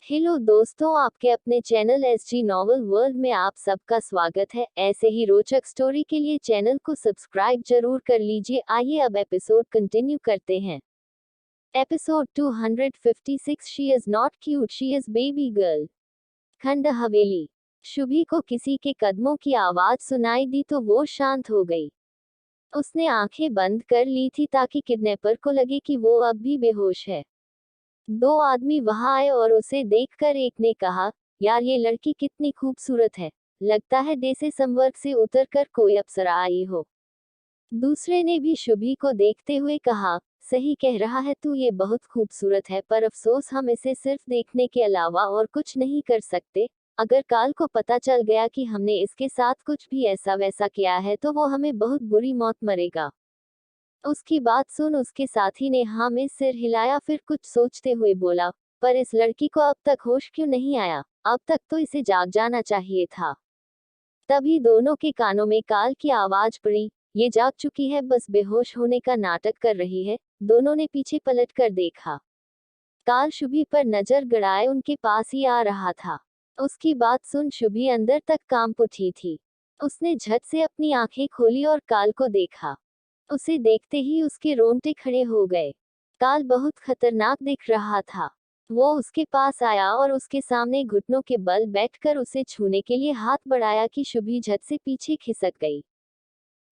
Hello दोस्तों, आपके अपने चैनल एसजी नॉवल वर्ल्ड में आप सबका स्वागत है। ऐसे ही रोचक स्टोरी के लिए चैनल को सब्सक्राइब जरूर कर लीजिए। आइए अब एपिसोड कंटिन्यू करते हैं। Episode 256 she is not cute, she is baby girl. खंड हवेली। शुभी को किसी के कदमों की आवाज सुनाई दी तो वो शांत हो गई। उसने आंखें बंद कर ली थी ताकि किडनैपर को लगे कि वो अब भी बेहोश है। दो आदमी वहां आए और उसे देखकर एक ने कहा, यार ये लड़की कितनी खूबसूरत है, लगता है जैसे संवर्ग से उतरकर कोई अप्सरा आई हो। दूसरे ने भी शुभी को देखते हुए कहा, सही कह रहा है तू, ये बहुत खूबसूरत है, पर अफसोस हम इसे सिर्फ देखने के अलावा और कुछ नहीं कर सकते। अगर काल को पता चल गया कि हमने इसके साथ कुछ भी ऐसा वैसा किया है तो वो हमें बहुत बुरी मौत मरेगा। उसकी बात सुन उसके साथी ने हाँ में सिर हिलाया, फिर कुछ सोचते हुए बोला, पर इस लड़की को अब तक होश क्यों नहीं आया? अब तक तो इसे जाग जाना चाहिए था। तभी दोनों के कानों में काल की आवाज पड़ी, ये जाग चुकी है, बस बेहोश होने का नाटक कर रही है। दोनों ने पीछे पलट कर देखा। काल शुभी पर नजर गड़ाए उनके पास ही आ रहा था। उसकी बात सुन शुभी अंदर तक कांप उठी थी। उसने झट से अपनी आंखें खोली और काल को देखा। उसे देखते ही उसके रोंगटे खड़े हो गए। काल बहुत खतरनाक दिख रहा था। वो उसके पास आया और उसके सामने घुटनों के बल बैठकर उसे छूने के लिए हाथ बढ़ाया कि शुभी झट से पीछे खिसक गई।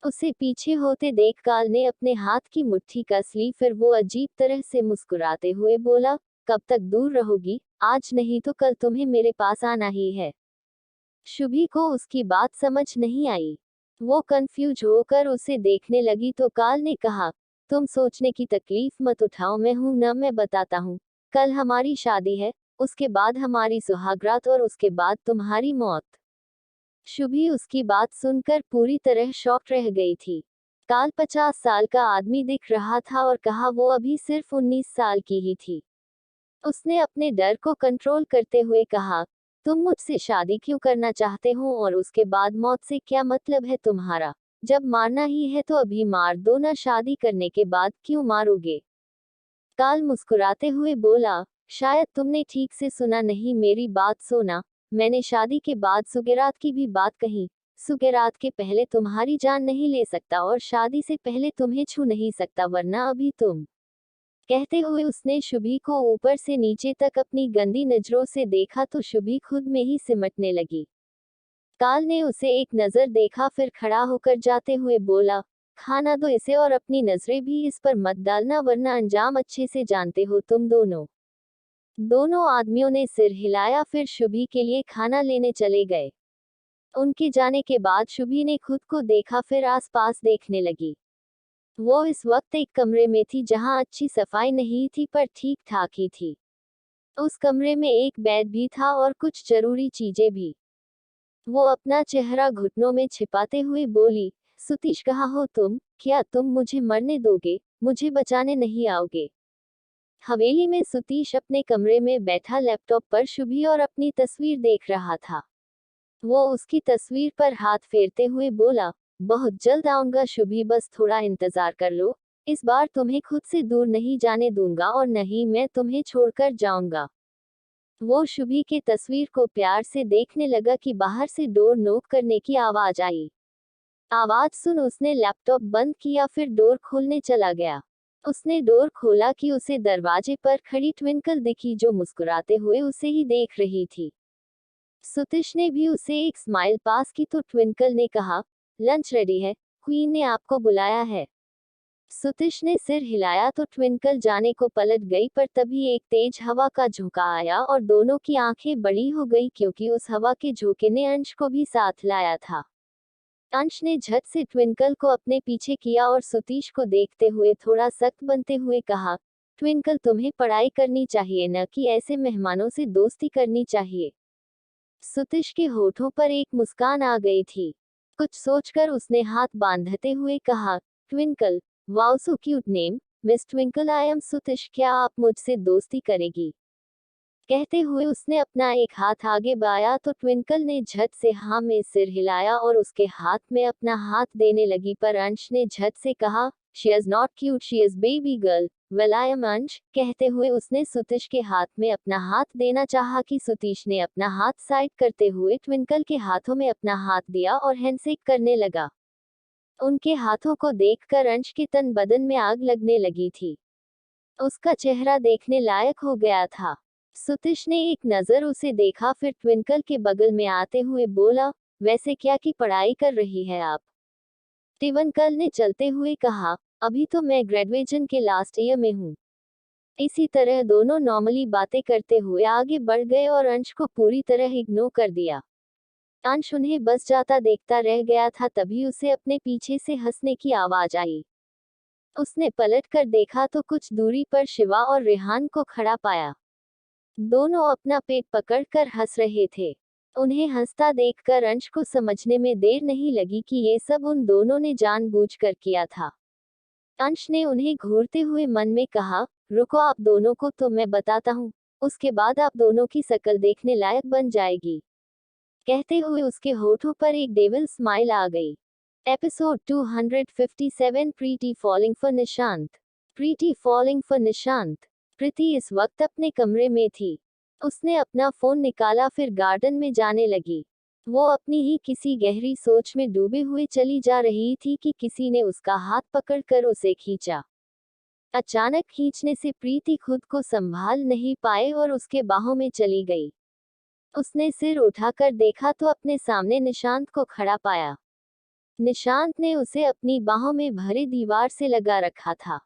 उसे पीछे होते देख काल ने अपने हाथ की मुट्ठी कस ली, फिर वो अजीब तरह से मुस्कुराते हुए बोला, कब तक दूर रहोगी? आज नहीं तो कल तुम्हें मेरे पास आना ही है। शुभी को उसकी बात समझ नहीं आई। वो कंफ्यूज होकर उसे देखने लगी तो काल ने कहा, तुम सोचने की तकलीफ मत उठाओ, मैं हूं ना, मैं बताता हूँ। कल हमारी शादी है, उसके बाद हमारी सुहागरात और उसके बाद तुम्हारी मौत। शुभी उसकी बात सुनकर पूरी तरह शॉक रह गई थी। काल 50 साल का आदमी दिख रहा था और कहा वो अभी सिर्फ 19 साल की ही थी। उसने अपने डर को कंट्रोल करते हुए कहा, तुम मुझसे शादी क्यों करना चाहते हो और उसके बाद मौत से क्या मतलब है तुम्हारा? जब मारना ही है तो अभी मार दो ना, शादी करने के बाद क्यों मारोगे? काल मुस्कुराते हुए बोला, शायद तुमने ठीक से सुना नहीं, मेरी बात सुना। मैंने शादी के बाद सुगेरात की भी बात कही। सुगेरात के पहले तुम्हारी जान नहीं ले सकता और शादी से पहले तुम्हें छू नहीं सकता, वरना अभी तुम। कहते हुए उसने शुभी को ऊपर से नीचे तक अपनी गंदी नजरों से देखा तो शुभी खुद में ही सिमटने लगी। काल ने उसे एक नजर देखा, फिर खड़ा होकर जाते हुए बोला, खाना दो इसे और अपनी नजरें भी इस पर मत डालना, वरना अंजाम अच्छे से जानते हो तुम दोनों। दोनों आदमियों ने सिर हिलाया, फिर शुभी के लिए खाना लेने चले गए। उनके जाने के बाद शुभी ने खुद को देखा, फिर आसपास देखने लगी। वो इस वक्त एक कमरे में थी जहां अच्छी सफाई नहीं थी पर ठीक ठाक ही थी। उस कमरे में एक बेड भी था और कुछ जरूरी चीजें भी। वो अपना चेहरा घुटनों में छिपाते हुए बोली, सुतीश कहाँ हो तुम? क्या तुम मुझे मरने दोगे? मुझे बचाने नहीं आओगे? हवेली में सुतीश अपने कमरे में बैठा लैपटॉप पर शुभी और अपनी तस्वीर देख रहा था। वो उसकी तस्वीर पर हाथ फेरते हुए बोला, बहुत जल्द आऊंगा शुभी, बस थोड़ा इंतजार कर लो। इस बार तुम्हें खुद से दूर नहीं जाने दूंगा और नहीं मैं तुम्हें छोड़कर जाऊंगा। वो शुभी के तस्वीर को प्यार से देखने लगा कि बाहर से डोर नॉक करने की आवाज आई। आवाज सुन उसने लैपटॉप बंद किया, फिर डोर खोलने चला गया। उसने डोर खोला कि उसे दरवाजे पर खड़ी ट्विंकल दिखी जो मुस्कुराते हुए उसे ही देख रही थी। सुतिश ने भी उसे एक स्माइल पास की तो ट्विंकल ने कहा, लंच रेडी है, क्वीन ने आपको बुलाया है। सुतिश ने सिर हिलाया तो ट्विंकल जाने को पलट गई, पर तभी एक तेज हवा का झोंका आया और दोनों की आंखें बड़ी हो गई क्योंकि उस हवा के झोंके ने अंश को भी साथ लाया था। अंश ने झट से ट्विंकल को अपने पीछे किया और सुतीश को देखते हुए थोड़ा सख्त बनते हुए कहा, ट्विंकल तुम्हें पढ़ाई करनी चाहिए न कि ऐसे मेहमानों से दोस्ती करनी चाहिए। सुतिश के होठों पर एक मुस्कान आ गई थी। कुछ सोचकर उसने हाथ बांधते हुए कहा, Twinkle, wow so cute name, Miss Twinkle, I am Sutish, क्या आप मुझसे दोस्ती करेगी? कहते हुए उसने अपना एक हाथ आगे बढ़ाया तो ट्विंकल ने झट से हाँ में सिर हिलाया और उसके हाथ में अपना हाथ देने लगी, पर अंश ने झट से कहा, she is not cute, she is baby girl. "Well I am अंश" कहते हुए उसने सुतीश के हाथ में अपना हाथ देना चाहा कि सुतीश ने अपना हाथ साइड करते हुए ट्विंकल के हाथों में अपना हाथ दिया और हैंडशेक करने लगा। उनके हाथों को देखकर अंश के तन बदन में आग लगने लगी थी। उसका चेहरा देखने लायक हो गया था। सुतीश ने एक नजर उसे देखा, फिर ट्विंकल के बगल में आते हुए बोला, "वैसे क्या की पढ़ाई कर रही है आप?" ट्विंकल ने चलते हुए कहा, "अभी तो मैं ग्रेजुएशन के लास्ट ईयर में हूँ।" इसी तरह दोनों नॉर्मली बातें करते हुए आगे बढ़ गए और अंश को पूरी तरह इग्नोर कर दिया। अंश उन्हें बस जाता देखता रह गया था, तभी उसे अपने पीछे से हंसने की आवाज आई। उसने पलट कर देखा तो कुछ दूरी पर शिवा और रेहान को खड़ा पाया। दोनों अपना पेट पकड़कर हंस रहे थे। उन्हें हंसता देखकर अंश को समझने में देर नहीं लगी कि ये सब उन दोनों ने जानबूझकर किया था। अंश ने उन्हें घूरते हुए मन में कहा, "रुको, आप दोनों को तो मैं बताता हूँ, उसके बाद आप दोनों की शक्ल देखने लायक बन जाएगी।" कहते हुए उसके होठों पर एक डेविल स्माइल आ गई। Episode 257 Preeti falling for Nishant. Preeti falling for Nishant. Preeti इस वक्त अपने कमरे में थी। उसने अपना फोन निकाला, फिर गार्डन में जाने लगी। वो अपनी ही किसी गहरी सोच में डूबे हुए चली जा रही थी कि किसी ने उसका हाथ पकड़कर उसे खींचा। अचानक खींचने से प्रीति खुद को संभाल नहीं पाए और उसके बाहों में चली गई। उसने सिर उठाकर देखा तो अपने सामने निशांत को खड़ा पाया। निशांत ने उसे अपनी बाहों में भरे दीवार से लगा रखा था।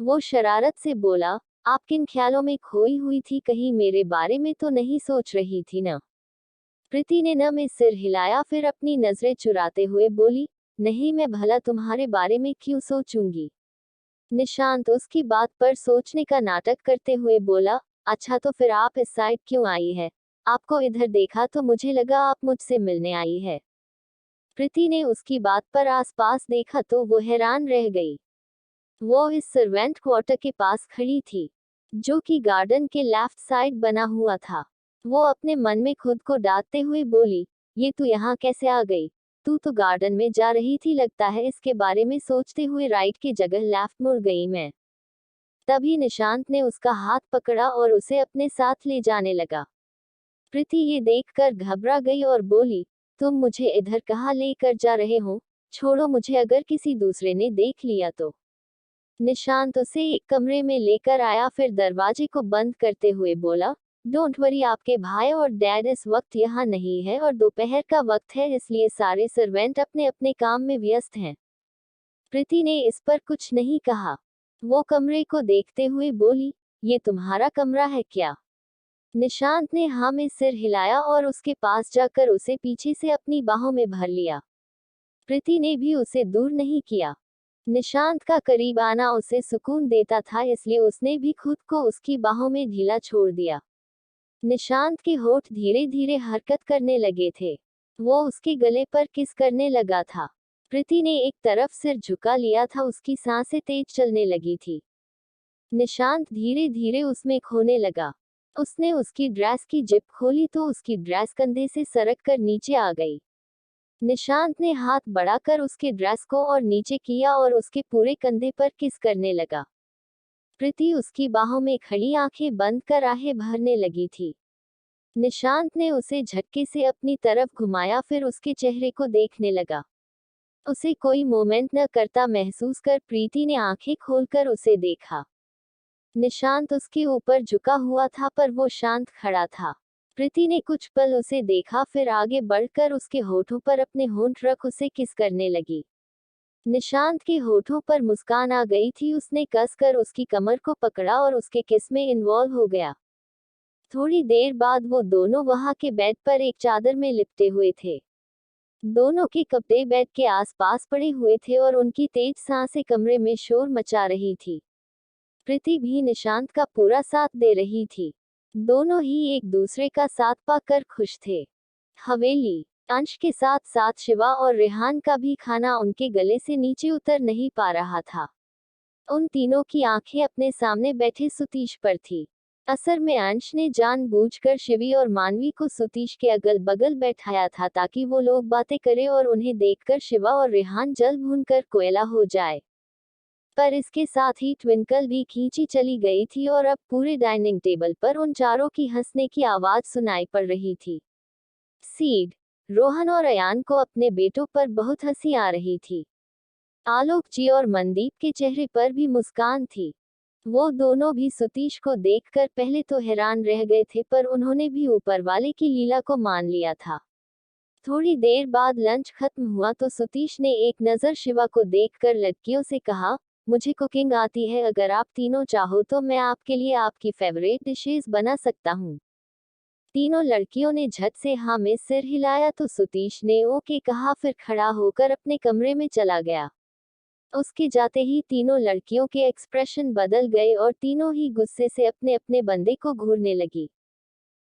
वो शरारत से बोला, "आप किन ख्यालों में खोई हुई थी, कहीं मेरे बारे में तो नहीं सोच रही थी ना?" प्रीति ने न में सिर हिलाया, फिर अपनी नजरें चुराते हुए बोली, "नहीं, मैं भला तुम्हारे बारे में क्यों सोचूंगी?" निशांत उसकी बात पर सोचने का नाटक करते हुए बोला, "अच्छा तो फिर आप इस साइड क्यों आई है? आपको इधर देखा तो मुझे लगा आप मुझसे मिलने आई है।" प्रीति ने उसकी बात पर आसपास देखा तो वो हैरान रह गई। वो इस सर्वेंट क्वार्टर के पास खड़ी थी, जो कि गार्डन के लेफ्ट साइड बना हुआ था। वो अपने मन में खुद को डांटते हुए बोली, "ये तू यहाँ कैसे आ गई? तू तो गार्डन में जा रही थी, लगता है इसके बारे में सोचते हुए राइट की जगह लेफ्ट मुड़ गई मैं।" तभी निशांत ने उसका हाथ पकड़ा और उसे अपने साथ ले जाने लगा। प्रीति ये देखकर घबरा गई और बोली, "तुम मुझे इधर कहाँ लेकर जा रहे हो? छोड़ो मुझे, अगर किसी दूसरे ने देख लिया तो।" निशांत उसे एक कमरे में लेकर आया, फिर दरवाजे को बंद करते हुए बोला, "डोंट वरी, आपके भाई और डैड इस वक्त यहाँ नहीं है और दोपहर का वक्त है, इसलिए सारे सर्वेंट अपने अपने काम में व्यस्त हैं।" प्रीति ने इस पर कुछ नहीं कहा। वो कमरे को देखते हुए बोली, "ये तुम्हारा कमरा है क्या?" निशांत ने हाँ में सिर हिलाया और उसके पास जाकर उसे पीछे से अपनी बाहों में भर लिया। प्रीति ने भी उसे दूर नहीं किया। निशांत का करीब आना उसे सुकून देता था, इसलिए उसने भी खुद को उसकी बाहों में ढीला छोड़ दिया। निशांत के होठ धीरे धीरे हरकत करने लगे थे। वो उसके गले पर किस करने लगा था। प्रीति ने एक तरफ सिर झुका लिया था, उसकी सांसें तेज चलने लगी थी। निशांत धीरे धीरे उसमें खोने लगा। उसने उसकी ड्रेस की जिप खोली तो उसकी ड्रेस कंधे से सरक कर नीचे आ गई। निशांत ने हाथ बढ़ाकर उसके ड्रेस को और नीचे किया और उसके पूरे कंधे पर किस करने लगा। प्रीति उसकी बाहों में खड़ी आंखें बंद कर आहें भरने लगी थी। निशांत ने उसे झटके से अपनी तरफ घुमाया, फिर उसके चेहरे को देखने लगा। उसे कोई मोमेंट न करता महसूस कर प्रीति ने आंखें खोलकर उसे देखा। निशांत उसके ऊपर झुका हुआ था, पर वो शांत खड़ा था। प्रीति ने कुछ पल उसे देखा, फिर आगे बढ़कर उसके होठों पर अपने होंठ रख उसे किस करने लगी। निशांत के होठों पर मुस्कान आ गई थी। उसने कसकर उसकी कमर को पकड़ा और उसके किस में इन्वॉल्व हो गया। थोड़ी देर बाद वो दोनों वहां के बेड पर एक चादर में लिपटे हुए थे। दोनों के कपड़े बेड के आसपास पड़े हुए थे और उनकी तेज सांसें कमरे में शोर मचा रही थी। प्रीति भी निशांत का पूरा साथ दे रही थी। दोनों ही एक दूसरे का साथ पाकर खुश थे। हवेली। अंश के साथ साथ शिवा और रेहान का भी खाना उनके गले से नीचे उतर नहीं पा रहा था। उन तीनों की आंखें अपने सामने बैठे सुतीश पर थी। असल में अंश ने जानबूझकर शिवी और मानवी को सुतीश के अगल बगल बैठाया था, ताकि वो लोग बातें करें और उन्हें देखकर शिवा और रेहान जल भून कर कोयला हो जाए। पर इसके साथ ही ट्विंकल भी खींची चली गई थी और अब पूरे डाइनिंग टेबल पर उन चारों की हंसने की आवाज सुनाई पड़ रही थी। सीड, रोहन और अयान को अपने बेटों पर बहुत हंसी आ रही थी। आलोक जी और मनदीप के चेहरे पर भी मुस्कान थी। वो दोनों भी सतीश को देखकर पहले तो हैरान रह गए थे, पर उन्होंने भी ऊपर वाले की लीला को मान लिया था। थोड़ी देर बाद लंच खत्म हुआ तो सतीश ने एक नज़र शिवा को देखकर लड़कियों से कहा, मुझे कुकिंग आती है, अगर आप तीनों चाहो तो मैं आपके लिए आपकी फेवरेट डिशेस बना सकता हूँ। तीनों लड़कियों ने झट से हाँ में सिर हिलाया तो सतीश ने ओके कहा, फिर खड़ा होकर अपने कमरे में चला गया। उसके जाते ही तीनों लड़कियों के एक्सप्रेशन बदल गए और तीनों ही गुस्से से अपने अपने बंदे को घूरने लगी।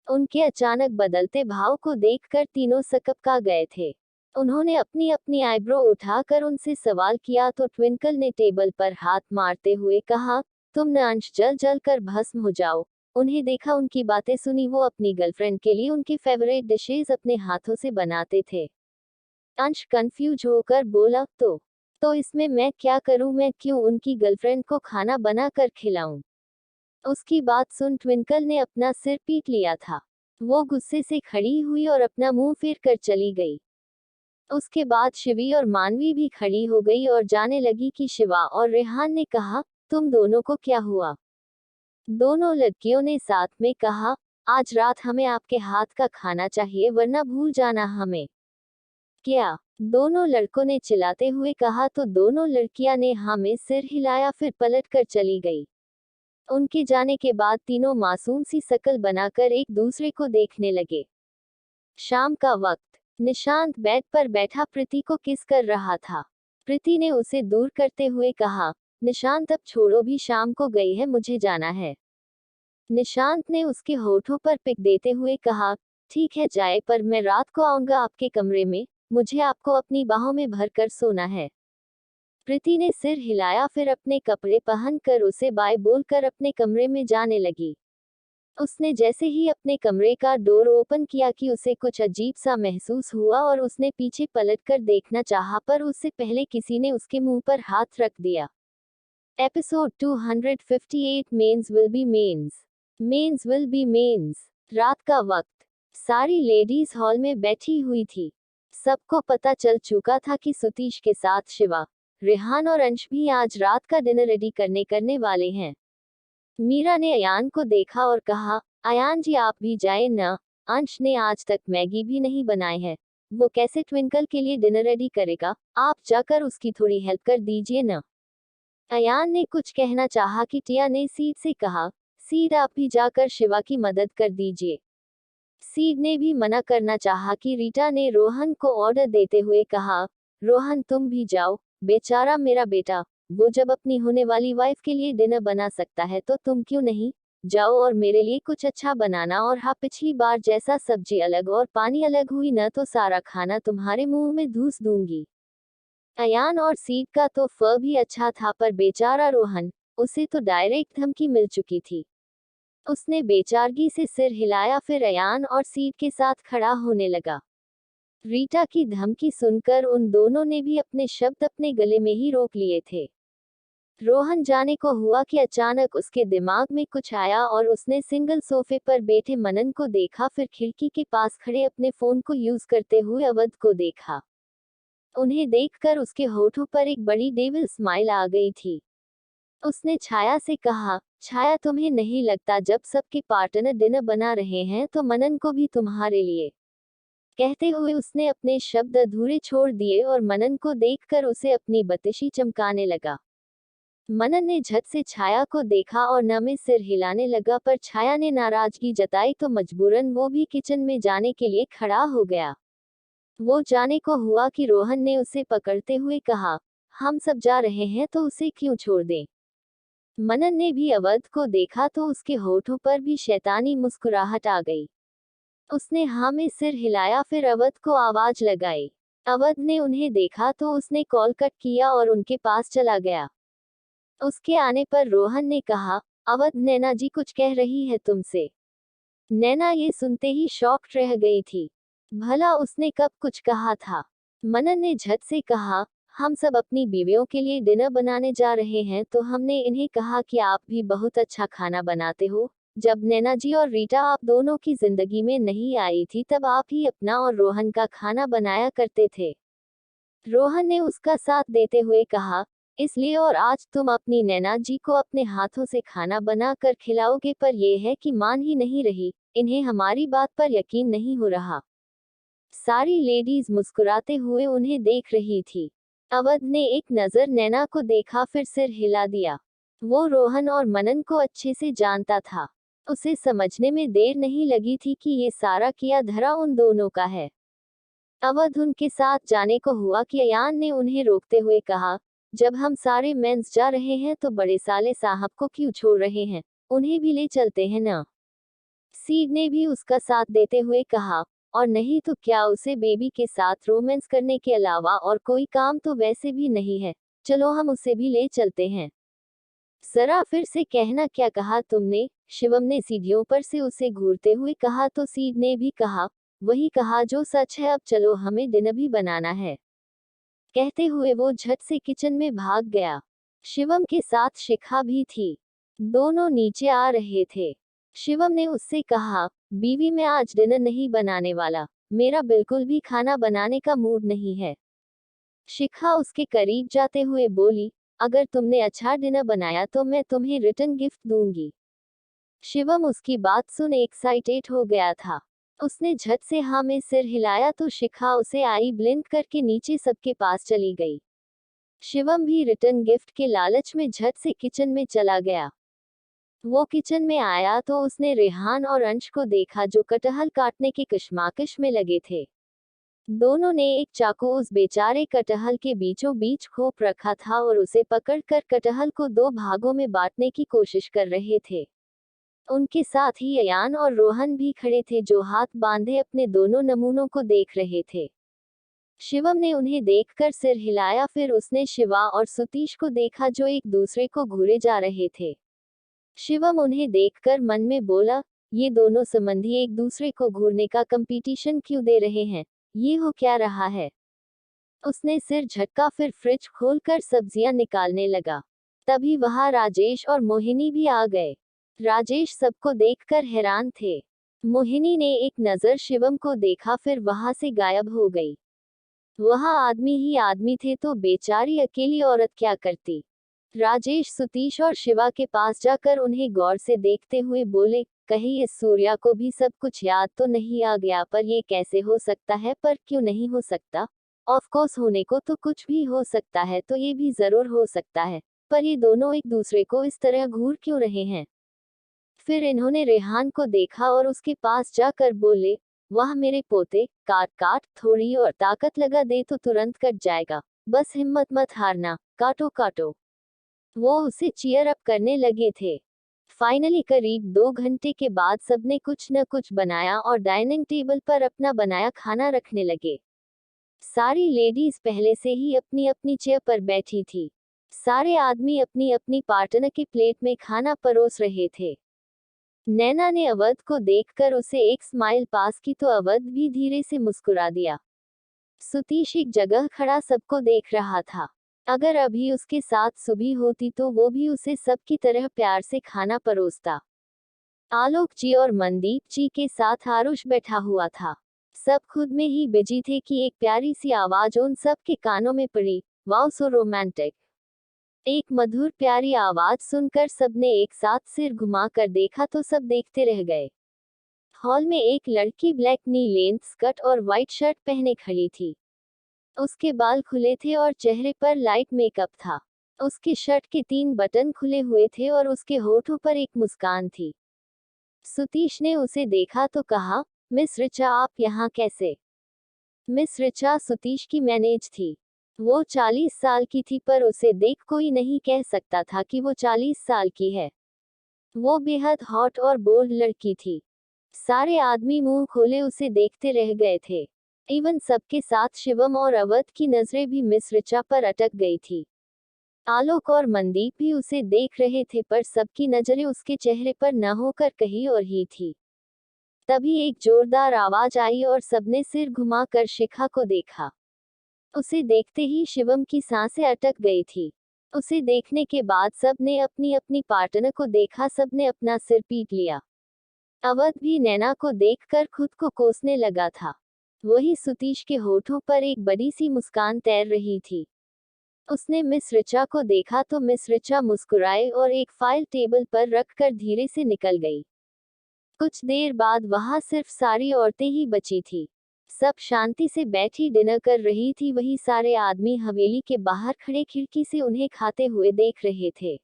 उनके अचानक बदलते भाव को देखकर तीनों सकपका गए थे। उन्होंने अपनी अपनी आईब्रो उठाकर उनसे सवाल किया तो ट्विंकल ने टेबल पर हाथ मारते हुए कहा, तुम न अंश जल जल कर भस्म हो जाओ। उन्हें देखा, उनकी बातें सुनी, वो अपनी गर्लफ्रेंड के लिए उनकी फेवरेट डिशेज अपने हाथों से बनाते थे। अंश कंफ्यूज होकर बोला, तो इसमें मैं क्या करूं, मैं क्यों उनकी गर्लफ्रेंड को खाना बना कर खिलाऊं? उसकी बात सुन ट्विंकल ने अपना सिर पीट लिया था। वो गुस्से से खड़ी हुई और अपना मुंह फेर कर चली गई। उसके बाद शिवी और मानवी भी खड़ी हो गई और जाने लगी कि शिवा और रेहान ने कहा, तुम दोनों को क्या हुआ? दोनों लड़कियों ने साथ में कहा, आज रात हमें आपके हाथ का खाना चाहिए, वरना भूल जाना हमें। क्या? दोनों लड़कों ने चिल्लाते हुए कहा तो दोनों लड़कियां ने हाँ में सिर हिलाया, फिर पलट कर चली गई। उनके जाने के बाद तीनों मासूम सी शकल बनाकर एक दूसरे को देखने लगे। शाम का वक्त, निशांत बेड पर बैठा प्रीति को किस कर रहा था। प्रीति ने उसे दूर करते हुए कहा, निशांत अब छोड़ो, भी शाम को गई है, मुझे जाना है। निशांत ने उसके होठों पर पिक देते हुए कहा, ठीक है जाए, पर मैं रात को आऊंगा आपके कमरे में, मुझे आपको अपनी बाहों में भरकर सोना है। प्रीति ने सिर हिलाया, फिर अपने कपड़े पहनकर उसे बाय बोलकर अपने कमरे में जाने लगी। उसने जैसे ही अपने कमरे का डोर ओपन किया कि उसे कुछ अजीब सा महसूस हुआ और उसने पीछे पलटकर देखना चाहा, पर उससे पहले किसी ने उसके मुंह पर हाथ रख दिया। Episode 258 mens will be mens. Mens will be mens. रात का वक्त, सारी लेडीज हॉल में बैठी हुई थी। सबको पता चल चुका था कि सतीश के साथ शिवा, रेहान और अंश भी आज रात का डिनर रेडी करने वाले हैं। मीरा ने अयान को देखा और कहा, अयान जी आप भी जाए न, अंश ने आज तक मैगी भी नहीं बनाई है, वो कैसे ट्विंकल के लिए डिनर रेडी करेगा, आप जाकर उसकी थोड़ी हेल्प कर दीजिए न। अयान ने कुछ कहना चाहा कि टिया ने सीड से कहा, सीड आप भी जाकर शिवा की मदद कर दीजिए। सीड ने भी मना करना चाहा कि रीटा ने रोहन को ऑर्डर देते हुए कहा, रोहन तुम भी जाओ, बेचारा मेरा बेटा, वो जब अपनी होने वाली वाइफ के लिए डिनर बना सकता है तो तुम क्यों नहीं? जाओ और मेरे लिए कुछ अच्छा बनाना, और हाँ पिछली बार जैसा सब्जी अलग और पानी अलग हुई न तो सारा खाना तुम्हारे मुंह में धूस दूंगी। अयान और सीड का तो फर भी अच्छा था, पर बेचारा रोहन, उसे तो डायरेक्ट धमकी मिल चुकी थी। उसने बेचारगी से सिर हिलाया, फिर अयान और सीड के साथ खड़ा होने लगा। रीटा की धमकी सुनकर उन दोनों ने भी अपने शब्द अपने गले में ही रोक लिए थे। रोहन जाने को हुआ कि अचानक उसके दिमाग में कुछ आया और उसने सिंगल सोफे पर बैठे मनन को देखा, फिर खिड़की के पास खड़े अपने फोन को यूज करते हुए अवध को देखा। उन्हें देखकर उसके होठों पर एक बड़ी डेविल स्माइल आ गई थी। उसने छाया से कहा, छाया तुम्हें नहीं लगता जब सबके पार्टनर डिनर बना रहे हैं तो मनन को भी तुम्हारे लिए? कहते हुए उसने अपने शब्द अधूरे छोड़ दिए और मनन को देखकर उसे अपनी बतिशी चमकाने लगा। मनन ने झट से छाया को देखा और न में सिर हिलाने लगा, पर छाया ने नाराजगी जताई तो मजबूरन वो भी किचन में जाने के लिए खड़ा हो गया। वो जाने को हुआ कि रोहन ने उसे पकड़ते हुए कहा, हम सब जा रहे हैं तो उसे क्यों छोड़ दें? मनन ने भी अवध को देखा तो उसके होठों पर भी शैतानी मुस्कुराहट आ गई। उसने हाँ में सिर हिलाया, फिर अवध को आवाज लगाई। अवध ने उन्हें देखा तो उसने कॉल कट किया और उनके पास चला गया। उसके आने पर रोहन ने कहा, अवध नैना जी कुछ कह रही है तुमसे। नैना ये सुनते ही शॉक्ड रह गई थी। भला उसने कब कुछ कहा था? मनन ने झट से कहा, हम सब अपनी बीवियों के लिए डिनर बनाने जा रहे हैं तो हमने इन्हें कहा कि आप भी बहुत अच्छा खाना बनाते हो। जब नैना जी और रीटा आप दोनों की जिंदगी में नहीं आई थी तब आप ही अपना और रोहन का खाना बनाया करते थे। रोहन ने उसका साथ देते हुए कहा, इसलिए और आज तुम अपनी नैना जी को अपने हाथों से खाना बना कर खिलाओगे, पर यह है कि मान ही नहीं रही, इन्हें हमारी बात पर यकीन नहीं हो रहा। सारी लेडीज मुस्कुराते हुए उन्हें देख रही थी। अवध ने एक नजर नैना को देखा, फिर सिर हिला दिया। वो रोहन और मनन को अच्छे से जानता था। उसे समझने में देर नहीं लगी थी कि ये सारा किया धरा उन दोनों का है। अवध उनके साथ जाने को हुआ कि अयान ने उन्हें रोकते हुए कहा, जब हम सारे मेंस जा रहे हैं तो बड़े साले साहब को क्यों छोड़ रहे हैं, उन्हें भी ले चलते हैं ना। सीड ने भी उसका साथ देते हुए कहा, और नहीं तो क्या, उसे बेबी के साथ रोमांस करने के अलावा और कोई काम तो वैसे भी नहीं है, चलो हम उसे भी ले चलते हैं। जरा फिर से कहना, क्या कहा तुमने? शिवम ने सीढ़ियों पर से उसे घूरते हुए कहा। तो सीड ने भी कहा, वही कहा जो सच है, अब चलो हमें डिनर भी बनाना है। कहते हुए वो झट से किचन में भाग गया। शिवम के साथ शिखा भी थी। दोनों नीचे आ रहे थे। शिवम ने उससे कहा, बीवी मैं आज डिनर नहीं बनाने वाला, मेरा बिल्कुल भी खाना बनाने का मूड नहीं है। शिखा उसके करीब जाते हुए बोली, अगर तुमने अच्छा डिनर बनाया तो मैं तुम्हें रिटर्न गिफ्ट दूंगी। शिवम उसकी बात सुन एक्साइटेड हो गया था। उसने झट से हाँ में सिर हिलाया तो शिखा उसे आई ब्लिंक करके नीचे सबके पास चली गई। शिवम भी रिटर्न गिफ्ट के लालच में झट से किचन में चला गया। वो किचन में आया तो उसने रेहान और अंश को देखा जो कटहल काटने के कश्मकश में लगे थे। दोनों ने एक चाकू उस बेचारे कटहल के बीचों बीच खोप रखा था और उसे पकड़कर कटहल को दो भागों में बांटने की कोशिश कर रहे थे। उनके साथ ही अयान और रोहन भी खड़े थे जो हाथ बांधे अपने दोनों नमूनों को देख रहे थे। शिवम ने उन्हें देखकर सिर हिलाया, फिर उसने शिवा और सुतीश को देखा जो एक दूसरे को घूरे जा रहे थे। शिवम उन्हें देखकर मन में बोला, ये दोनों संबंधी एक दूसरे को घूरने का कंपटीशन क्यों दे रहे हैं, ये हो क्या रहा है। उसने सिर झटका, फिर फ्रिज खोलकर सब्जियां निकालने लगा। तभी वहां राजेश और मोहिनी भी आ गए। राजेश सबको देखकर हैरान थे। मोहिनी ने एक नजर शिवम को देखा, फिर वहां से गायब हो गई। वहां आदमी ही आदमी थे तो बेचारी अकेली औरत क्या करती। राजेश सुतीश और शिवा के पास जाकर उन्हें गौर से देखते हुए बोले, कहीं इस सूर्या को भी सब कुछ याद तो नहीं आ गया, पर ये कैसे हो सकता है, पर क्यों नहीं हो सकता। ऑफ कोर्स होने को तो कुछ भी हो सकता है, तो ये भी जरूर हो सकता है, पर ये दोनों एक दूसरे को इस तरह घूर क्यों रहे हैं। फिर इन्होंने रेहान को देखा और उसके पास जाकर बोले, वाह मेरे पोते, काट काट, थोड़ी और ताकत लगा दे तो तुरंत कट जाएगा, बस हिम्मत मत हारना, काटो काटो। वो उसे चीयर अप करने लगे थे। फाइनली करीब 2 घंटे के बाद सबने कुछ न कुछ बनाया और डाइनिंग टेबल पर अपना बनाया खाना रखने लगे। सारी लेडीज पहले से ही अपनी अपनी चेयर पर बैठी थी। सारे आदमी अपनी अपनी पार्टनर के प्लेट में खाना परोस रहे थे। नैना ने अवध को देखकर उसे एक स्माइल पास की तो अवध भी धीरे से मुस्कुरा दिया। सुतीश एक जगह खड़ा सबको देख रहा था। अगर अभी उसके साथ सुबह होती तो वो भी उसे सबकी तरह प्यार से खाना परोसता। आलोक जी और मनदीप जी के साथ आरुष बैठा हुआ था। सब खुद में ही बिजी थे कि एक प्यारी सी आवाज उन सब के कानों में पड़ी, वाओ सो रोमांटिक। एक मधुर प्यारी आवाज सुनकर सबने एक साथ सिर घुमाकर देखा तो सब देखते रह गए। हॉल में एक लड़की ब्लैक नी लेंथ स्कर्ट और व्हाइट शर्ट पहने खड़ी थी। उसके बाल खुले थे और चेहरे पर लाइट मेकअप था। उसके शर्ट के 3 बटन खुले हुए थे और उसके होठों पर एक मुस्कान थी। सुतीश ने उसे देखा तो कहा, मिस रिचा आप यहाँ कैसे? मिस रिचा सुतीश की मैनेज थी। वो 40 साल की थी, पर उसे देख कोई नहीं कह सकता था कि वो 40 साल की है। वो बेहद हॉट और बोल्ड लड़की थी। सारे आदमी मुंह खोले उसे देखते रह गए थे। इवन सबके साथ शिवम और अवध की नजरें भी मिस रिचा पर अटक गई थी। आलोक और मनदीप भी उसे देख रहे थे, पर सबकी नजरें उसके चेहरे पर न होकर कहीं और ही थी। तभी एक जोरदार आवाज आई और सबने सिर घुमाकर शिखा को देखा। उसे देखते ही शिवम की सांसें अटक गई थी। उसे देखने के बाद सबने अपनी अपनी पार्टनर को देखा, सबने अपना सिर पीट लिया। अवध भी नैना को देखकर खुद को कोसने लगा था। वही सुतीश के होठों पर एक बड़ी सी मुस्कान तैर रही थी। उसने मिस ऋचा को देखा तो मिस ऋचा मुस्कुराए और एक फाइल टेबल पर रखकर धीरे से निकल गई। कुछ देर बाद वहां सिर्फ सारी औरतें ही बची थी। सब शांति से बैठी डिनर कर रही थी। वही सारे आदमी हवेली के बाहर खड़े खिड़की से उन्हें खाते हुए देख रहे थे।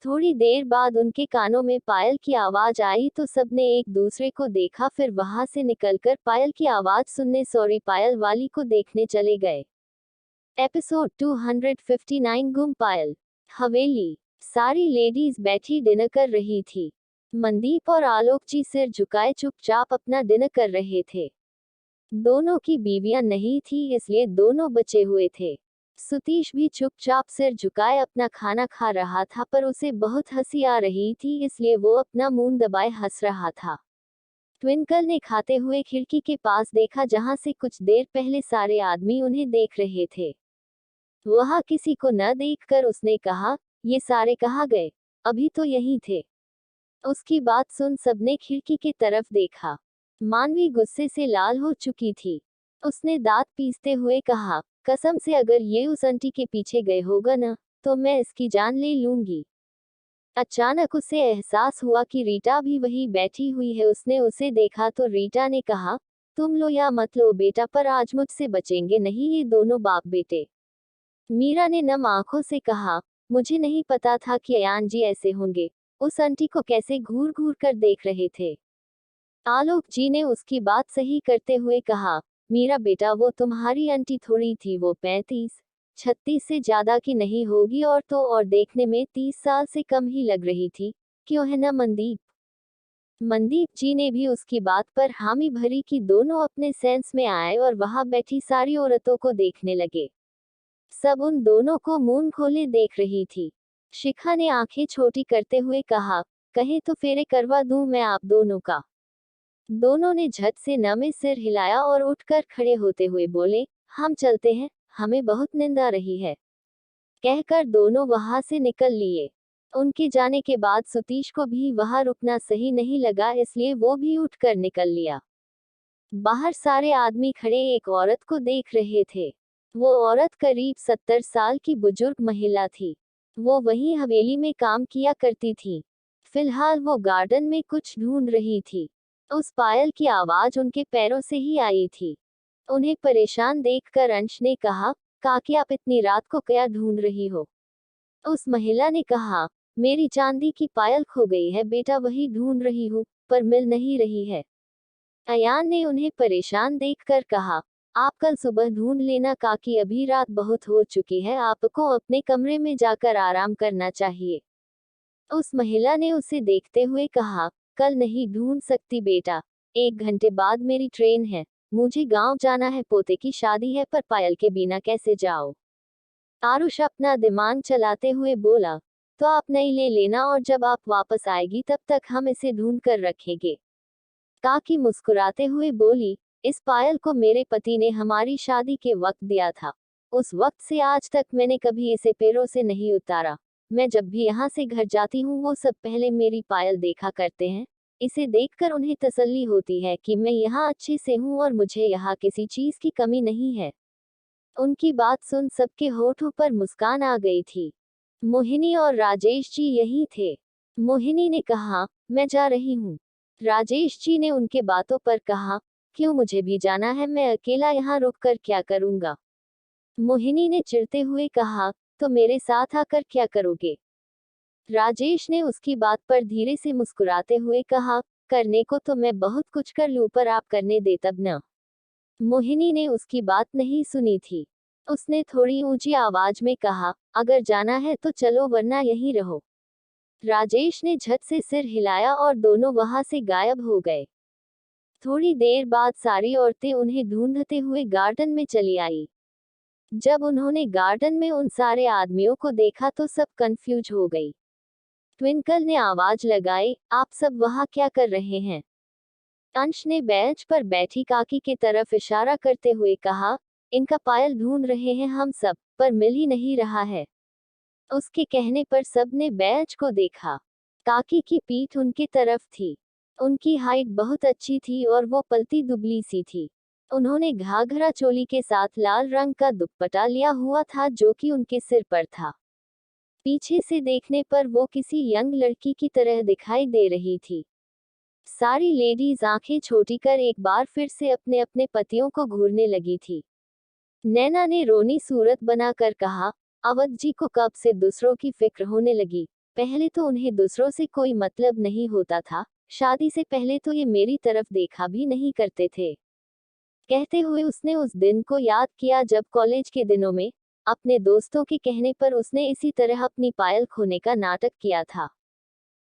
थोड़ी देर बाद उनके कानों में पायल की आवाज आई तो सबने एक दूसरे को देखा, फिर वहां से निकलकर पायल की आवाज सुनने सॉरी पायल वाली को देखने चले गए। एपिसोड 259 गुम पायल। हवेली। सारी लेडीज बैठी डिनर कर रही थी। मनदीप और आलोक जी सिर झुकाए चुपचाप अपना डिनर कर रहे थे। दोनों की बीवियां नहीं थी, इसलिए दोनों बचे हुए थे। सुतीश भी चुपचाप सिर झुकाए अपना खाना खा रहा था, पर उसे बहुत हंसी आ रही थी, इसलिए वो अपना मुंह दबाए हंस रहा था। ट्विंकल ने खाते हुए खिड़की के पास देखा, जहां से कुछ देर पहले सारे आदमी उन्हें देख रहे थे। वहां किसी को न देखकर उसने कहा, ये सारे कहाँ गए? अभी तो यहीं थे। उसकी बात सुन सबने खिड़की की तरफ देखा। मानवी गुस्से से लाल हो चुकी थी। उसने दांत पीसते हुए कहा, कसम से अगर ये उस आंटी के पीछे गए होगा ना, तो मैं इसकी जान ले लूंगी। अचानक उसे एहसास हुआ कि रीटा भी वहीं बैठी हुई है। उसने उसे देखा तो रीटा ने कहा, तुम लो या मत लो बेटा, पर आज मुझसे बचेंगे नहीं ये दोनों बाप बेटे। मीरा ने नम आंखों से कहा, मुझे नहीं पता था कि अयान जी ऐसे होंगे। उस आंटी को कैसे घूर घूर कर देख रहे थे। आलोक जी ने उसकी बात सही करते हुए कहा, मीरा बेटा वो तुम्हारी आंटी थोड़ी थी, वो 35-36 से ज्यादा की नहीं होगी, और तो और देखने में 30 साल से कम ही लग रही थी। क्यों है ना मनदीप? मनदीप जी ने भी उसकी बात पर हामी भरी कि दोनों अपने सेंस में आए और वहां बैठी सारी औरतों को देखने लगे। सब उन दोनों को मुंह खोले देख रही थी। शिखा ने आंखें छोटी करते हुए कहा, कहे तो फेरे करवा दूं मैं आप दोनों का। दोनों ने झट से नमे सिर हिलाया और उठकर खड़े होते हुए बोले, हम चलते हैं, हमें बहुत नींद आ रही है। कहकर दोनों वहां से निकल लिए। उनके जाने के बाद सुतीश को भी वहां रुकना सही नहीं लगा, इसलिए वो भी उठकर निकल लिया। बाहर सारे आदमी खड़े एक औरत को देख रहे थे। वो औरत करीब 70 साल की बुजुर्ग महिला थी। वो वहीं हवेली में काम किया करती थी। फिलहाल वो गार्डन में कुछ ढूंढ रही थी। उस पायल की आवाज उनके पैरों से ही आई थी। उन्हें परेशान देखकर अंश ने कहा, काकी आप इतनी रात को क्या ढूंढ रही हो? उस महिला ने कहा, मेरी चांदी की पायल खो गई है बेटा, वही ढूंढ रही हूँ, पर मिल नहीं रही है। अयान ने उन्हें परेशान देखकर कहा, आप कल सुबह ढूंढ लेना काकी, अभी रात बहुत हो चुकी है, आपको अपने कमरे में जाकर आराम करना चाहिए। उस महिला ने उसे देखते हुए कहा, कल नहीं ढूंढ सकती बेटा, 1 घंटे बाद मेरी ट्रेन है, मुझे गांव जाना है, पोते की शादी है, पर पायल के बिना कैसे जाओ? आरुष अपना दिमाग चलाते हुए बोला, तो आप नई ले लेना और जब आप वापस आएगी तब तक हम इसे ढूंढ कर रखेंगे। काकी मुस्कुराते हुए बोली, इस पायल को मेरे पति ने हमारी शादी के वक्त दिया था। उस वक्त से आज तक मैंने कभी इसे पैरों से नहीं उतारा। मैं जब भी यहाँ से घर जाती हूँ वो सब पहले मेरी पायल देखा करते हैं। इसे देखकर उन्हें तसल्ली होती है कि मैं यहाँ अच्छे से हूँ और मुझे यहाँ किसी चीज की कमी नहीं है। उनकी बात सुन सबके होठों पर मुस्कान आ गई थी। मोहिनी और राजेश जी यही थे। मोहिनी ने कहा, मैं जा रही हूँ। राजेश जी ने उनके बातों पर कहा, क्यों, मुझे भी जाना है, मैं अकेला यहाँ रुककर क्या करूँगा? मोहिनी ने चिढ़ते हुए कहा, तो मेरे साथ आकर क्या करोगे? राजेश ने उसकी बात पर धीरे से मुस्कुराते हुए कहा, करने को तो मैं बहुत कुछ कर लूं, पर आप करने दे तब न। मोहिनी ने उसकी बात नहीं सुनी थी। उसने थोड़ी ऊंची आवाज में कहा, अगर जाना है तो चलो वरना यहीं रहो। राजेश ने झट से सिर हिलाया और दोनों वहां से गायब हो गए। थोड़ी देर बाद सारी औरतें उन्हें ढूंढते हुए गार्डन में चली आई। जब उन्होंने गार्डन में उन सारे आदमियों को देखा तो सब कंफ्यूज हो गई। ट्विंकल ने आवाज लगाई, आप सब वहां क्या कर रहे हैं? अंश ने बेंच पर बैठी काकी की तरफ इशारा करते हुए कहा, इनका पायल ढूंढ रहे हैं हम सब, पर मिल ही नहीं रहा है। उसके कहने पर सबने बैज को देखा। काकी की पीठ उनके तरफ थी। उनकी हाइट बहुत अच्छी थी और वो पलती दुबली सी थी। उन्होंने घाघरा चोली के साथ लाल रंग का दुपट्टा लिया हुआ था जो कि उनके सिर पर था। पीछे से देखने पर वो किसी यंग लड़की की तरह दिखाई दे रही थी। सारी लेडीज आंखें छोटी कर एक बार फिर से अपने अपने पतियों को घूरने लगी थी। नैना ने रोनी सूरत बनाकर कहा, अवध जी को कब से दूसरों की फिक्र होने लगी। पहले तो उन्हें दूसरों से कोई मतलब नहीं होता था, शादी से पहले तो ये मेरी तरफ देखा भी नहीं करते थे। कहते हुए उसने उस दिन को याद किया जब कॉलेज के दिनों में अपने दोस्तों के कहने पर उसने इसी तरह अपनी पायल खोने का नाटक किया था।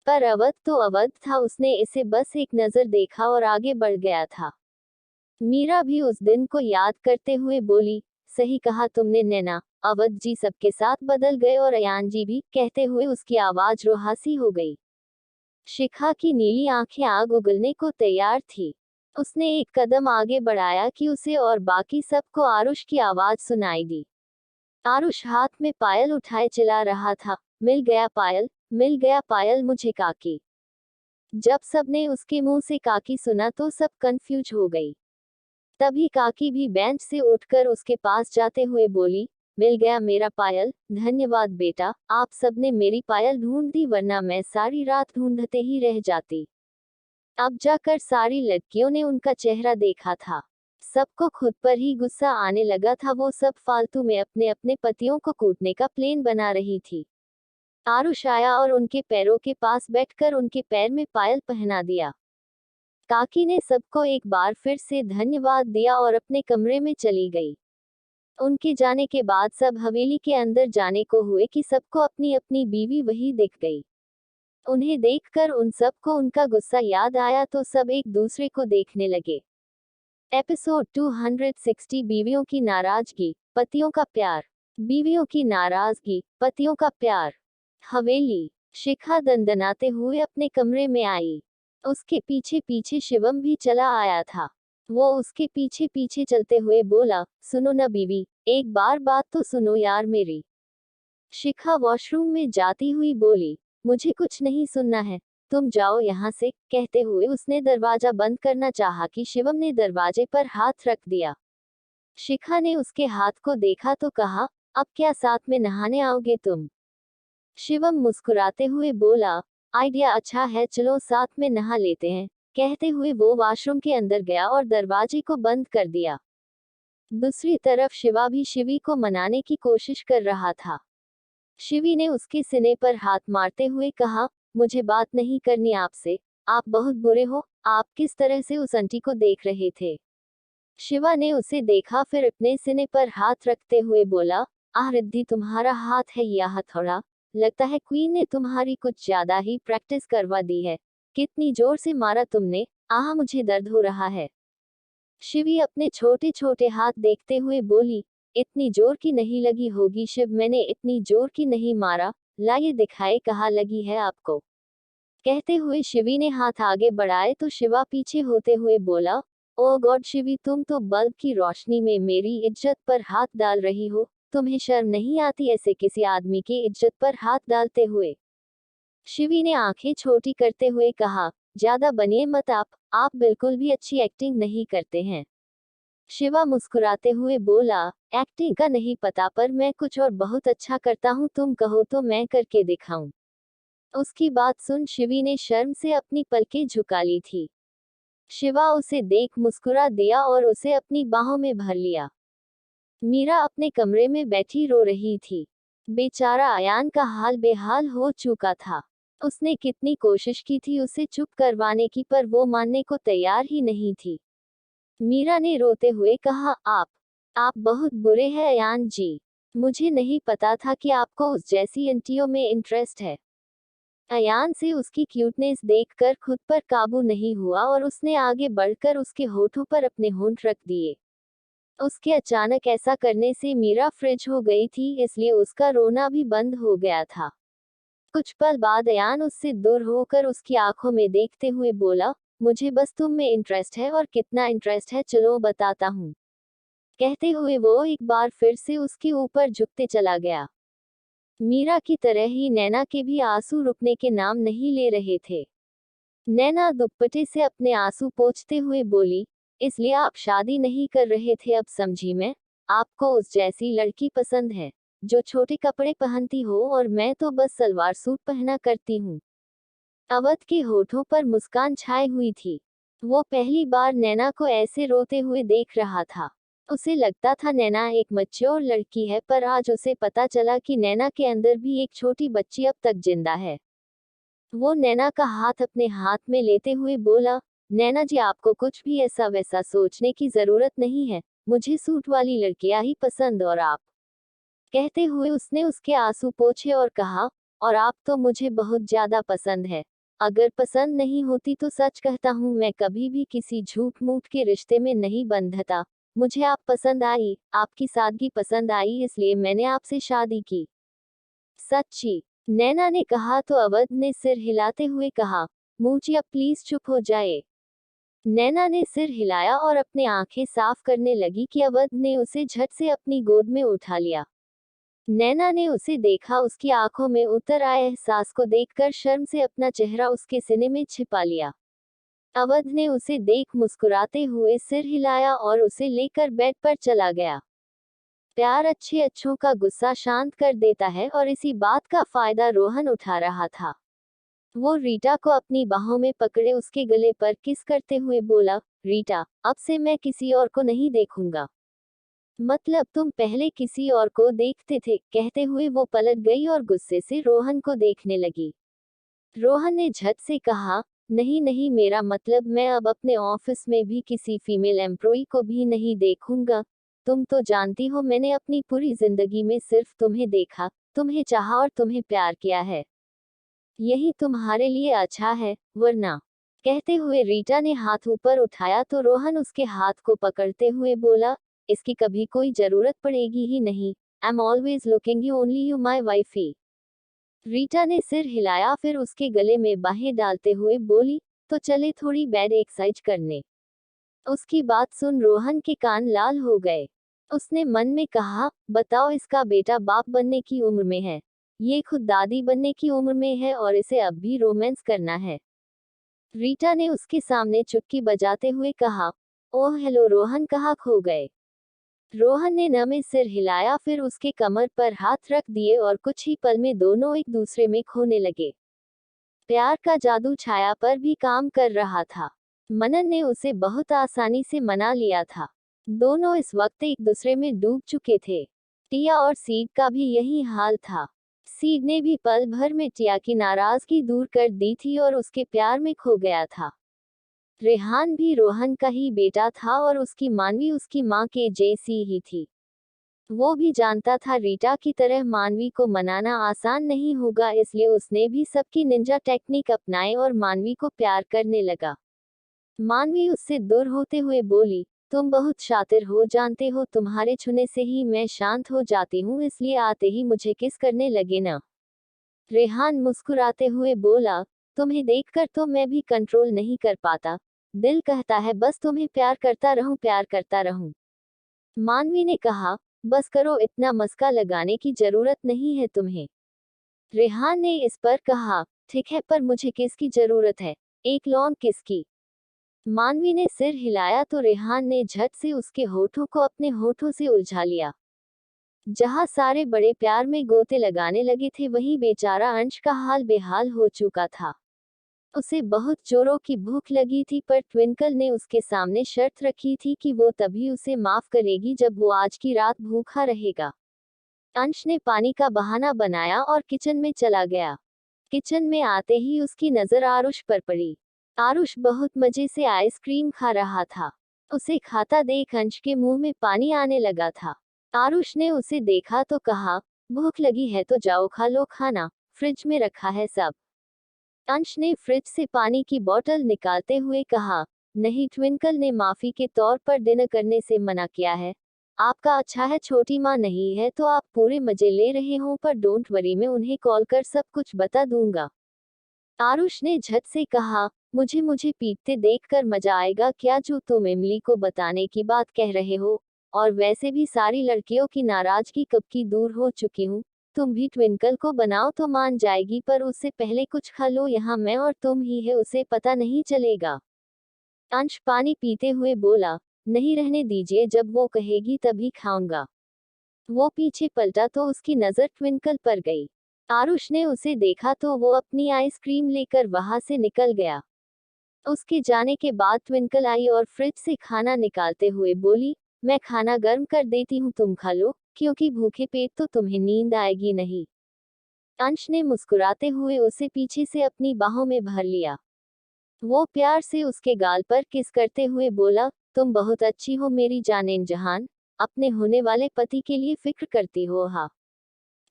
पर अवध तो अवध था, उसने इसे बस एक नजर देखा और आगे बढ़ गया था। मीरा भी उस दिन को याद करते हुए बोली, सही कहा तुमने नैना, अवध जी सबके साथ बदल गए और अयान जी भी। कहते हुए उसकी आवाज रुहासी हो गई। शिखा की नीली आंखें आग उगलने को तैयार थी। उसने एक कदम आगे बढ़ाया कि उसे और बाकी सबको आरुष की आवाज सुनाई दी। आरुष हाथ में पायल उठाए चिल्ला रहा था, मिल गया पायल, मिल गया पायल मुझे काकी। जब सबने उसके मुंह से काकी सुना तो सब कंफ्यूज हो गई। तभी काकी भी बेंच से उठकर उसके पास जाते हुए बोली, मिल गया मेरा पायल, धन्यवाद बेटा, आप सबने मेरी पायल ढूंढ दी वरना मैं सारी रात ढूंढते ही रह जाती। अब जाकर सारी लड़कियों ने उनका चेहरा देखा था। सबको खुद पर ही गुस्सा आने लगा था। वो सब फालतू में अपने अपने पतियों को कूटने का प्लान बना रही थी। आरुष आया और उनके पैरों के पास बैठकर उनके पैर में पायल पहना दिया। काकी ने सबको एक बार फिर से धन्यवाद दिया और अपने कमरे में चली गई। उनके जाने के बाद सब हवेली के अंदर जाने को हुए कि सबको अपनी अपनी बीवी वही दिख गई। उन्हें देखकर उन सबको उनका गुस्सा याद आया तो सब एक दूसरे को देखने लगे। एपिसोड 260 बीवियों की नाराजगी, पतियों का प्यार। बीवियों की नाराजगी, पतियों का प्यार। हवेली। शिखा दंदनाते हुए अपने कमरे में आई। उसके पीछे पीछे शिवम भी चला आया था। वो उसके पीछे पीछे चलते हुए बोला, सुनो ना बीवी, एक बार बात तो सुनो यार मेरी। शिखा वॉशरूम में जाती हुई बोली, मुझे कुछ नहीं सुनना है, तुम जाओ यहाँ से। कहते हुए उसने दरवाजा बंद करना चाहा कि शिवम ने दरवाजे पर हाथ रख दिया। शिखा ने उसके हाथ को देखा तो कहा, अब क्या साथ में नहाने आओगे तुम? शिवम मुस्कुराते हुए बोला, आइडिया अच्छा है, चलो साथ में नहा लेते हैं। कहते हुए वो वॉशरूम के अंदर गया और दरवाजे को बंद कर दिया। दूसरी तरफ शिवा भी शिवी को मनाने की कोशिश कर रहा था। शिवी ने उसके सीने पर हाथ मारते हुए कहा, मुझे बात नहीं करनी आपसे, आप बहुत बुरे हो। आप किस तरह से उस आंटी को देख रहे थे? शिवा ने उसे देखा, फिर अपने सीने पर हाथ रखते हुए बोला, आह रिद्धि, तुम्हारा हाथ है यह हथौड़ा, लगता है क्वीन ने तुम्हारी कुछ ज्यादा ही प्रैक्टिस करवा दी है। कितनी जोर से मारा तुमने? आह मुझे दर्द हो रहा है। शिवी अपने छोटे छोटे हाथ देखते हुए बोली, इतनी जोर की नहीं लगी होगी शिव, मैंने इतनी जोर की नहीं मारा, लाइए दिखाए कहाँ लगी है आपको। कहते हुए शिवी ने हाथ आगे बढ़ाए तो शिवा पीछे होते हुए बोला, ओ गॉड शिवी, तुम तो बल्ब की रोशनी में मेरी इज्जत पर हाथ डाल रही हो। तुम्हें शर्म नहीं आती ऐसे किसी आदमी की इज्जत पर हाथ डालते हुए? शिवी ने आंखें छोटी करते हुए कहा, ज्यादा बनिए मत आप बिल्कुल भी अच्छी एक्टिंग नहीं करते हैं। शिवा मुस्कुराते हुए बोला, एक्टिंग का नहीं पता पर मैं कुछ और बहुत अच्छा करता हूँ, तुम कहो तो मैं करके दिखाऊं। उसकी बात सुन शिवी ने शर्म से अपनी पलकें झुका ली थी। शिवा उसे देख मुस्कुरा दिया और उसे अपनी बाहों में भर लिया। मीरा अपने कमरे में बैठी रो रही थी। बेचारा अयान का हाल बेहाल हो चुका था। उसने कितनी कोशिश की थी उसे चुप करवाने की, पर वो मानने को तैयार ही नहीं थी। मीरा ने रोते हुए कहा, आप बहुत बुरे हैं अयान जी। मुझे नहीं पता था कि आपको उस जैसी आंटियों में इंटरेस्ट है। अयान से उसकी क्यूटनेस देखकर खुद पर काबू नहीं हुआ और उसने आगे बढ़कर उसके होठों पर अपने होंठ रख दिए। उसके अचानक ऐसा करने से मीरा फ्रिज हो गई थी, इसलिए उसका रोना भी बंद हो गया था। कुछ पल बाद अयान उससे दूर होकर उसकी आंखों में देखते हुए बोला, मुझे बस तुम में इंटरेस्ट है, और कितना इंटरेस्ट है चलो बताता हूँ। कहते हुए वो एक बार फिर से उसके ऊपर झुकते चला गया। मीरा की तरह ही नैना के भी आंसू रुकने के नाम नहीं ले रहे थे। नैना दुपट्टे से अपने आंसू पोंछते हुए बोली, इसलिए आप शादी नहीं कर रहे थे, अब समझी मैं। आपको उस जैसी लड़की पसंद है, जो छोटे कपड़े पहनती हो, और मैं तो बस सलवार सूट पहना करती हूँ। अवध के होठों पर मुस्कान छाई हुई थी। वो पहली बार नैना को ऐसे रोते हुए देख रहा था। उसे लगता था नैना एक मैच्योर लड़की है, पर आज उसे पता चला कि नैना के अंदर भी एक छोटी बच्ची अब तक जिंदा है। वो नैना का हाथ अपने हाथ में लेते हुए बोला, नैना जी, आपको कुछ भी ऐसा वैसा सोचने की जरूरत नहीं है। मुझे सूट वाली लड़कियां ही पसंद, और आप। कहते हुए उसने उसके आंसू पोंछे और कहा, और आप तो मुझे बहुत ज्यादा पसंद है। अगर पसंद नहीं होती तो सच कहता हूँ, मैं कभी भी किसी झूठ मूठ के रिश्ते में नहीं बंधता। मुझे आप पसंद आई, आपकी सादगी पसंद आई, इसलिए मैंने आपसे शादी की। सच्ची? नैना ने कहा तो अवध ने सिर हिलाते हुए कहा, मूचिया प्लीज चुप हो जाए। नैना ने सिर हिलाया और अपने आंखें साफ करने लगी कि अवध ने उसे झट से अपनी गोद में उठा लिया। नैना ने उसे देखा, उसकी आंखों में उतर आए एहसास को देखकर शर्म से अपना चेहरा उसके सीने में छिपा लिया। अवध ने उसे देख मुस्कुराते हुए सिर हिलाया और उसे लेकर बेड पर चला गया। प्यार अच्छे अच्छों का गुस्सा शांत कर देता है, और इसी बात का फायदा रोहन उठा रहा था। वो रीटा को अपनी बाहों में पकड़े उसके गले पर किस करते हुए बोला, रीटा, अब से मैं किसी और को नहीं देखूंगा। मतलब तुम पहले किसी और को देखते थे? कहते हुए वो पलट गई और गुस्से से रोहन को देखने लगी। रोहन ने झट से कहा, नहीं नहीं, मेरा मतलब मैं अब अपने ऑफिस में भी किसी फीमेल एम्प्लॉई को भी नहीं देखूंगा। तुम तो जानती हो, मैंने अपनी पूरी जिंदगी में सिर्फ तुम्हें देखा, तुम्हें चाहा और तुम्हें प्यार किया है। यही तुम्हारे लिए अच्छा है, वरना। कहते हुए रीटा ने हाथ ऊपर उठाया तो रोहन उसके हाथ को पकड़ते हुए बोला, इसकी कभी कोई जरूरत पड़ेगी ही नहीं। I am always looking you, only you my wifey. Rita ने सिर हिलाया, फिर उसके गले में बाहें डालते हुए बोली, तो चले थोड़ी बेड एक्सरसाइज करने। उसकी बात सुन रोहन के कान लाल हो गए। उसने मन में कहा, बताओ, इसका बेटा बाप बनने की उम्र में है, ये खुद दादी बनने की उम्र में है, और इसे अब भी रोमांस करना है। रीटा ने उसके सामने चुटकी बजाते हुए कहा, ओह हेलो रोहन, कहाँ खो गए? रोहन ने न में सिर हिलाया, फिर उसके कमर पर हाथ रख दिए और कुछ ही पल में दोनों एक दूसरे में खोने लगे। प्यार का जादू छाया पर भी काम कर रहा था। मनन ने उसे बहुत आसानी से मना लिया था। दोनों इस वक्त एक दूसरे में डूब चुके थे। टिया और सीड का भी यही हाल था। सीड ने भी पल भर में टिया की नाराजगी दूर कर दी थी और उसके प्यार में खो गया था। रेहान भी रोहन का ही बेटा था और उसकी मानवी उसकी माँ के जैसी ही थी। वो भी जानता था रीटा की तरह मानवी को मनाना आसान नहीं होगा, इसलिए उसने भी सबकी निंजा टेक्निक अपनाए और मानवी को प्यार करने लगा। मानवी उससे दूर होते हुए बोली, तुम बहुत शातिर हो, जानते हो तुम्हारे छूने से ही मैं शांत हो जाती हूँ, इसलिए आते ही मुझे किस करने लगे ना। रेहान मुस्कुराते हुए बोला, तुम्हें देखकर तो मैं भी कंट्रोल नहीं कर पाता। दिल कहता है बस तुम्हें प्यार करता रहूं, प्यार करता रहूं। मानवी ने कहा, बस करो, इतना मस्का लगाने की जरूरत नहीं है तुम्हें। रेहान ने इस पर कहा, ठीक है, पर मुझे किसकी जरूरत है? एक लॉन्ग किस की? मानवी ने सिर हिलाया तो रेहान ने झट से उसके होठों को अपने होठों से उलझा लिया। जहां सारे बड़े प्यार में गोते लगाने लगे थे, वहीं बेचारा अंश का हाल बेहाल हो चुका था। उसे बहुत जोरों की भूख लगी थी, पर ट्विंकल ने उसके सामने शर्त रखी थी कि वो तभी उसे माफ करेगी जब वो आज की रात भूखा रहेगा। अंश ने पानी का बहाना बनाया और किचन में चला गया। किचन में आते ही उसकी नजर आरुष पर पड़ी। आरुष बहुत मजे से आइसक्रीम खा रहा था। उसे खाता देख अंश के मुंह में पानी आने लगा था। आरुष ने उसे देखा तो कहा, भूख लगी है तो जाओ खा लो खाना, फ्रिज में रखा है सब। अंश ने फ्रिज से पानी की बोतल निकालते हुए कहा, नहीं, ट्विंकल ने माफी के तौर पर डिनर करने से मना किया है। आपका अच्छा है, छोटी माँ नहीं है तो आप पूरे मजे ले रहे हो, पर डोंट वरी, मैं उन्हें कॉल कर सब कुछ बता दूंगा। आरुष ने झट से कहा, मुझे पीटते देखकर मजा आएगा क्या, जो तुम इमली को बताने की बात कह रहे हो? और वैसे भी सारी लड़कियों की नाराजगी कब की दूर हो चुकी हूँ। तुम भी ट्विंकल को बनाओ तो मान जाएगी, पर उससे पहले कुछ खा लो, यहाँ मैं और तुम ही है, उसे पता नहीं चलेगा। अंश पानी पीते हुए बोला, नहीं रहने दीजिए, जब वो कहेगी तभी खाऊंगा। वो पीछे पलटा तो उसकी नजर ट्विंकल पर गई। आरुष ने उसे देखा तो वो अपनी आइसक्रीम लेकर वहां से निकल गया। उसके जाने के बाद ट्विंकल आई और फ्रिज से खाना निकालते हुए बोली, मैं खाना गर्म कर देती हूँ, तुम खा लो, क्योंकि भूखे पेट तो तुम्हें नींद आएगी नहीं। अंश ने मुस्कुराते हुए उसे पीछे से अपनी बाहों में भर लिया। वो प्यार से उसके गाल पर किस करते हुए बोला, तुम बहुत अच्छी हो मेरी जानेन जहान, अपने होने वाले पति के लिए फिक्र करती हो। हाँ।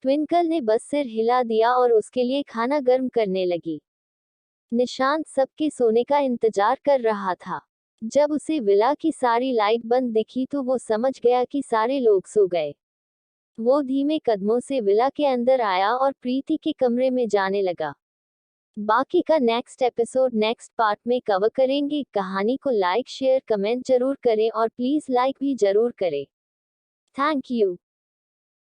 ट्विंकल ने बस सिर हिला दिया और उसके लिए खाना गर्म करने लगी। निशांत सबके सोने का इंतजार कर रहा था। जब उसे विला की सारी लाइट बंद दिखी तो वो समझ गया कि सारे लोग सो गए। वो धीमे कदमों से विला के अंदर आया और प्रीति के कमरे में जाने लगा। बाकी का नेक्स्ट एपिसोड नेक्स्ट पार्ट में कवर करेंगे। कहानी को लाइक शेयर कमेंट जरूर करें और प्लीज लाइक भी जरूर करें। Thank you.